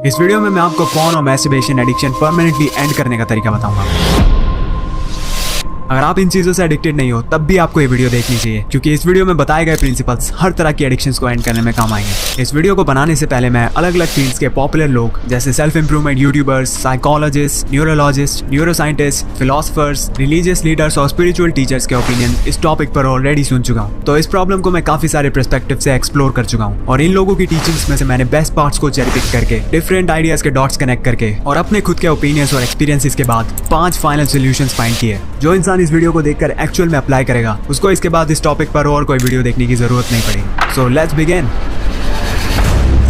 इस वीडियो में मैं आपको फोन और मैस्टरबेशन एडिक्शन परमानेंटली एंड करने का तरीका बताऊंगा। अगर आप इन चीजों से एडिक्टेड नहीं हो तब भी आपको ये वीडियो देखनी चाहिए, क्योंकि इस वीडियो में बताए गए प्रिंसिपल्स हर तरह की एडिक्शंस को एंड करने में काम आएंगे। इस वीडियो को बनाने से पहले मैं अलग अलग फील्ड्स के पॉपुलर लोग जैसे self improvement YouTubers, psychologist, neurologist, neuroscientist, philosophers, religious leaders और स्पिरिचुअल टीचर्स के ओपिनियन इस टॉपिक पर ऑलरेडी सुन चुका हूँ। तो इस प्रॉब्लम को मैं काफी सारे पर्सपेक्टिव से एक्सप्लोर कर चुका हूँ और इन लोगों की टीचिंग्स में से मैंने बेस्ट पार्ट्स को चेरी पिक करके डिफरेंट आइडियाज के डॉट्स कनेक्ट करके और अपने खुद के ओपिनियंस और एक्सपीरियंसेस के बाद 5 फाइनल सॉल्यूशंस फाइंड किए। जो इंसान इस वीडियो को देखकर एक्चुअल में अप्लाई करेगा उसको इसके बाद इस टॉपिक पर और कोई वीडियो देखने की जरूरत नहीं पड़ेगी। So let's begin.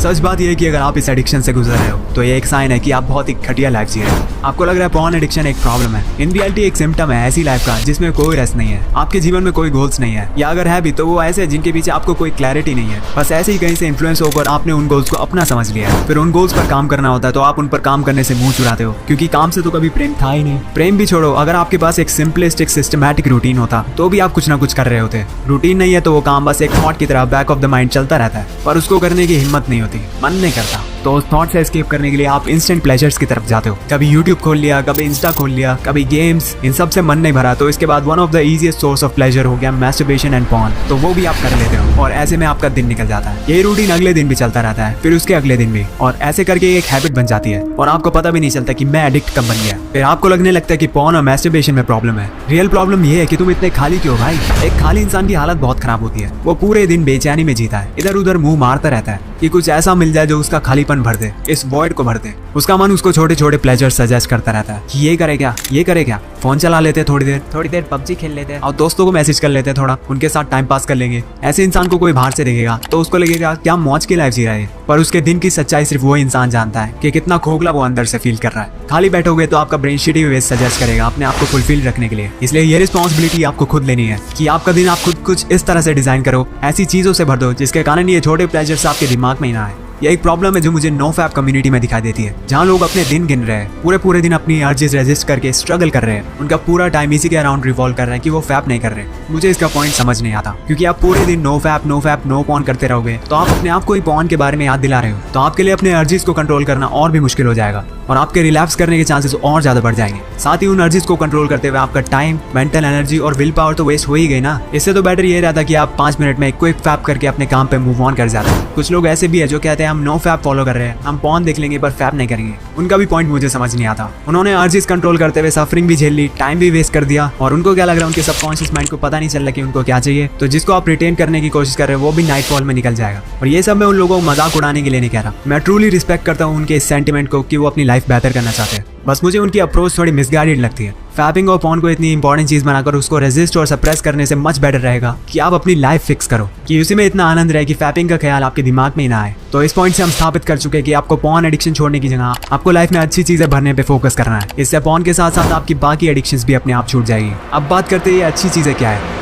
सच बात यह है कि अगर आप इस एडिक्शन से गुजर रहे हो तो ये एक साइन है कि आप बहुत ही घटिया लाइफ जी रहे हो। आपको लग रहा है पॉर्न एडिक्शन एक प्रॉब्लम है, इन रियलिटी एक सिम्टम है ऐसी लाइफ का जिसमें कोई रेस्ट नहीं है, आपके जीवन में कोई गोल्स नहीं है, या अगर है भी तो वो ऐसे है जिनके पीछे आपको कोई क्लैरिटी नहीं है। बस ऐसे ही कहीं से इन्फ्लुएंस होकर आपने उन गोल्स को अपना समझ लिया है, फिर उन गोल्स पर काम करना होता है तो आप उन पर काम करने से मुंह चुराते हो, क्योंकि काम से तो कभी प्रेम था ही नहीं। प्रेम भी छोड़ो, अगर आपके पास एक सिंपलिस्टिक सिस्टमैटिक रूटीन होता तो भी आप कुछ ना कुछ कर रहे होते। रूटीन नहीं है तो वो काम बस एक थॉट की तरह बैक ऑफ द माइंड चलता रहता है, पर उसको करने की हिम्मत नहीं होती, मन नहीं करता। तो उस थॉट से एस्केप करने के लिए आप इंस्टेंट प्लेजर्स की तरफ जाते हो। कभी यूट्यूब खोल लिया, कभी इंस्टा खोल लिया, कभी गेम्स, इन सब से मन नहीं भरा तो इसके बाद one of the easiest source of pleasure हो गया मैस्टरबेशन एंड पॉर्न, तो वो भी आप कर लेते हो और ऐसे में आपका दिन निकल जाता है। यही रूटीन अगले दिन भी चलता रहता है, फिर उसके अगले दिन भी, और ऐसे करके एक हैबिट बन जाती है और आपको पता भी नहीं चलता कि मैं एडिक्ट कब बन गया। फिर आपको लगने लगता है कि पॉर्न और मैस्टरबेशन में प्रॉब्लम है। रियल प्रॉब्लम ये है कि तुम इतने खाली क्यों भाई। एक खाली इंसान की हालत बहुत खराब होती है, वो पूरे दिन बेचैनी में जीता है, इधर उधर मुंह मारता रहता है कि कुछ ऐसा मिल जाए जो उसका खालीपन भर दे, इस वॉइड को भर दे। उसका मन उसको छोटे छोटे प्लेजर सजेस्ट करता रहता है कि ये करे क्या, ये करे क्या, फोन चला लेते थोड़ी देर पबजी खेल लेते और दोस्तों को मैसेज कर लेते, थोड़ा उनके साथ टाइम पास कर लेंगे। ऐसे इंसान को कोई बाहर से देखेगा तो उसको लगेगा क्या मौज की लाइफ जी रहा है, पर उसके दिन की सच्चाई सिर्फ वो इंसान जानता है कि कितना खोखला वो अंदर से फील कर रहा है। खाली बैठोगे तो आपका ब्रेन शिटी वेज सजेस्ट करेगा अपने आप को फुलफिल रखने के लिए। इसलिए ये रिस्पॉन्सिबिलिटी आपको खुद लेनी है कि आपका दिन आप खुद कुछ इस तरह से डिजाइन करो, ऐसी चीजों से भर दो जिसके कारण ये छोटे प्लेजर्स आपके दिमाग में ही ना आए। ये एक प्रॉब्लम है जो मुझे नो फैप कम्युनिटी में दिखाई देती है, जहाँ लोग अपने दिन गिन रहे हैं, पूरे दिन अपनी अर्जेस रेजिस्ट करके स्ट्रगल कर रहे हैं। उनका पूरा टाइम इसी के अराउंड रिवॉल्व कर रहा है कि वो फैप नहीं कर रहे। मुझे इसका पॉइंट समझ नहीं आता, क्योंकि आप पूरे दिन नो फैप नो पॉर्न करते रहोगे तो आप अपने आप को ही पॉर्न के बारे में याद दिला रहे हो, तो आपके लिए अपने अर्जेस को कंट्रोल करना और भी मुश्किल हो जाएगा और आपके रिलैप्स करने के चांसेस और ज्यादा बढ़ जाएंगे। साथ ही उन अर्जेस को कंट्रोल करते हुए आपका टाइम, मेंटल एनर्जी और विल पावर तो वेस्ट हो ही गई ना। इससे तो बेटर ये रहता कि आप 5 मिनट में क्विक फैप करके अपने काम पे मूव ऑन कर जाते हैं। कुछ लोग ऐसे भी है जो कहते हैं हम नो फैप फॉलो कर रहे हैं, हम पॉर्न देख लेंगे पर फैप नहीं करेंगे। उनका भी पॉइंट मुझे समझ नहीं आता। उन्होंने अर्जेस कंट्रोल करते हुए सफरिंग भी झेल ली, टाइम भी वेस्ट कर दिया, और उनको क्या लग रहा है उनके सबकॉन्शियस माइंड को पता नहीं चल रहा कि उनको क्या चाहिए, तो जिसको आप रिटेन करने की कोशिश कर रहे हो वो भी नाइटफॉल में निकल जाएगा। और ये सब मैं उन लोगों को मजाक उड़ाने के लिए नहीं कह रहा, मैं ट्रूली रिस्पेक्ट करता हूँ उनके इस सेंटिमेंट को कि वो अपनी लाइफ बेहतर करना चाहते हैं। बस मुझे उनकी अप्रोच थोड़ी मिसगाइडेड लगती है। फैपिंग और पॉर्न को इतनी इंपॉर्टेंट चीज बनाकर उसको रेजिस्ट और सप्रेस करने से मच बेटर रहेगा कि आप अपनी लाइफ फिक्स करो, कि उसी में इतना आनंद रहे कि फैपिंग का ख्याल आपके दिमाग में ही ना आए। तो इस पॉइंट से हम स्थापित कर चुके हैं कि आपको पॉर्न एडिक्शन छोड़ने की जगह आपको लाइफ में अच्छी चीजें भरने पे फोकस करना है। इससे पॉर्न के साथ साथ आपकी बाकी एडिक्शंस भी अपने आप छूट जाएगी। अब बात करते हैं ये अच्छी चीजें क्या है।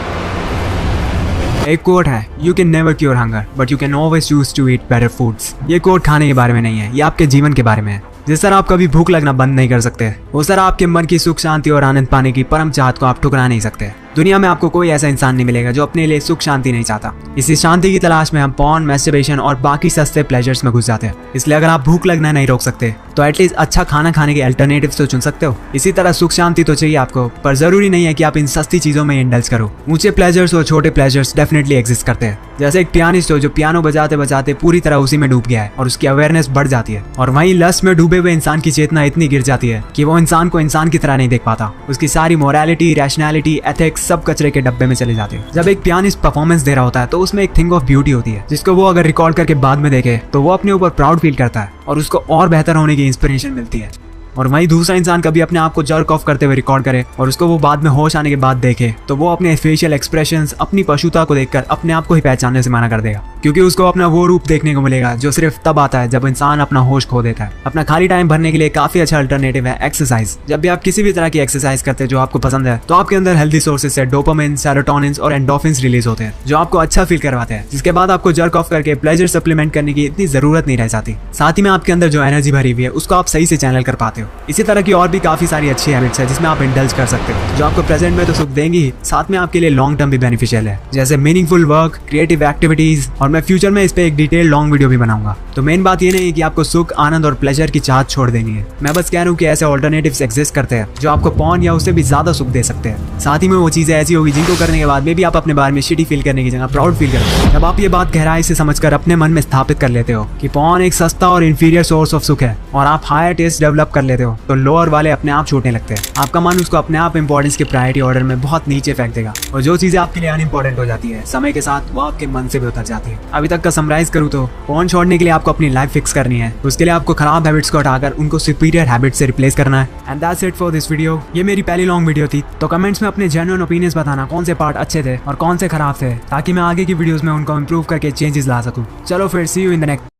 एक कोट है, you can never cure hunger but you can always choose to eat better foods. ये कोट खाने के बारे में नहीं है, ये आपके जीवन के बारे में है। जिस तरह आप कभी भूख लगना बंद नहीं कर सकते, उस तरह आपके मन की सुख शांति और आनंद पाने की परम चाहत को आप ठुकरा नहीं सकते। दुनिया में आपको कोई ऐसा इंसान नहीं मिलेगा जो अपने लिए सुख शांति नहीं चाहता। इसी शांति की तलाश में हम पॉर्न, मैस्टरबेशन और बाकी सस्ते प्लेजर्स में घुस जाते हैं। इसलिए अगर आप भूख लगना नहीं रोक सकते तो एटलीस्ट अच्छा खाना खाने के अल्टरनेटिव्स तो चुन सकते हो। इसी तरह सुख शांति तो चाहिए आपको, पर जरूरी नहीं है कि आप इन सस्ती चीजों में इंडल्ज करो। ऊंचे प्लेजर्स और छोटे प्लेजर्स डेफिनेटली एग्जिस्ट करते हैं। जैसे एक पियानिस्ट हो जो पियानो बजाते बजाते पूरी तरह उसी में डूब गया है और उसकी अवेयरनेस बढ़ जाती है, और वहीं लस्ट में डूबे हुए इंसान की चेतना इतनी गिर जाती है कि वो इंसान को इंसान की तरह नहीं देख पाता। उसकी सारी मोरालिटी, रैशनैलिटी, एथिक्स सब कचरे के डब्बे में चले जाते हैं। जब एक पियानिस्ट परफॉर्मेंस दे रहा होता है तो उसमें एक थिंग ऑफ ब्यूटी होती है जिसको वो अगर रिकॉर्ड करके बाद में देखे तो वो अपने ऊपर प्राउड फील करता है और उसको और बेहतर होने की इंस्पिरेशन मिलती है। और वहीं दूसरा इंसान कभी अपने आप को जर्क ऑफ करते हुए रिकॉर्ड करे और उसको वो बाद में होश आने के बाद देखे तो वो अपने फेशियल एक्सप्रेशंस, अपनी पशुता को देखकर अपने आप को ही पहचानने से मना कर देगा, क्योंकि उसको अपना वो रूप देखने को मिलेगा जो सिर्फ तब आता है जब इंसान अपना होश खो देता है। अपना खाली टाइम भरने के लिए काफी अच्छा अल्टरनेटिव है एक्सरसाइज। जब भी आप किसी भी तरह की एक्सरसाइज करते हैं जो आपको पसंद है तो आपके अंदर हेल्दी सोर्सेज से डोपामिन, सेरोटोनिन और एंडोर्फिन्स रिलीज होते हैं जो आपको अच्छा फील करवाते हैं, जिसके बाद आपको जर्क ऑफ करके प्लेजर सप्लीमेंट करने की इतनी जरूरत नहीं रह जाती। साथ ही में आपके अंदर जो एनर्जी भरी हुई है उसको आप सही से चैनल कर पाते हो। सकते हो। इसी तरह की और भी काफी सारी अच्छी हैबिट्स है जिसमें आप इंडल्ज कर सकते हो, जो आपको प्रेजेंट में तो सुख देंगी, साथ में आपके लिए लॉन्ग टर्म भी बेनिफिशियल है, जैसे मीनिंगफुल वर्क, क्रिएटिव एक्टिविटीज। और मैं फ्यूचर में इस पे एक डिटेल लॉन्ग वीडियो भी बनाऊंगा। तो मेन बात ये नहीं है कि आपको सुख, आनंद और प्लेजर की चाहत छोड़ देनी है। मैं बस कह रहा हूँ कि ऐसे ऑल्टरनेटिव्स एग्जिस्ट करते हैं जो आपको पॉर्न या उससे भी ज्यादा सुख दे सकते हैं। साथ ही में वो चीजें ऐसी होगी जिनको करने के बाद में भी आप अपने बारे में शिटी फील करने की जगह प्राउड फील करोगे। जब आप ये बात गहराई से समझकर अपने मन में स्थापित कर लेते हो कि पॉर्न एक सस्ता और इंफीरियर सोर्स ऑफ सुख है और आप हायर टेस्ट डेवलप कर लेते हो, तो लोअर वाले अपने आप छूटने लगते हैं। आपका मन उसको अपने आप इंपॉर्टेंस के प्रायोरिटी ऑर्डर में बहुत नीचे फेंक देगा और जो चीजें आपके लिए अनइम्पोर्टेंट हो जाती है समय के साथ वो आपके मन से भी उतर जाती है। अभी तक का समराइज करूँ तो पॉर्न छोड़ने के लिए आपको अपनी लाइफ फिक्स करनी है। उसके लिए आपको खराब हैबिट्स को हटाकर उनको सुपीरियर हैबिट्स से रिप्लेस करना है। And that's it for this video. ये मेरी पहली लॉन्ग वीडियो थी, तो कमेंट्स में अपने जेन्युइन ओपिनियंस बताना कौन से पार्ट अच्छे थे और कौन से खराब थे, ताकि मैं आगे की वीडियोस में उनको इंप्रूव करके चेंजेस ला सकूं। चलो फिर सी यू इन द नेक्स्ट।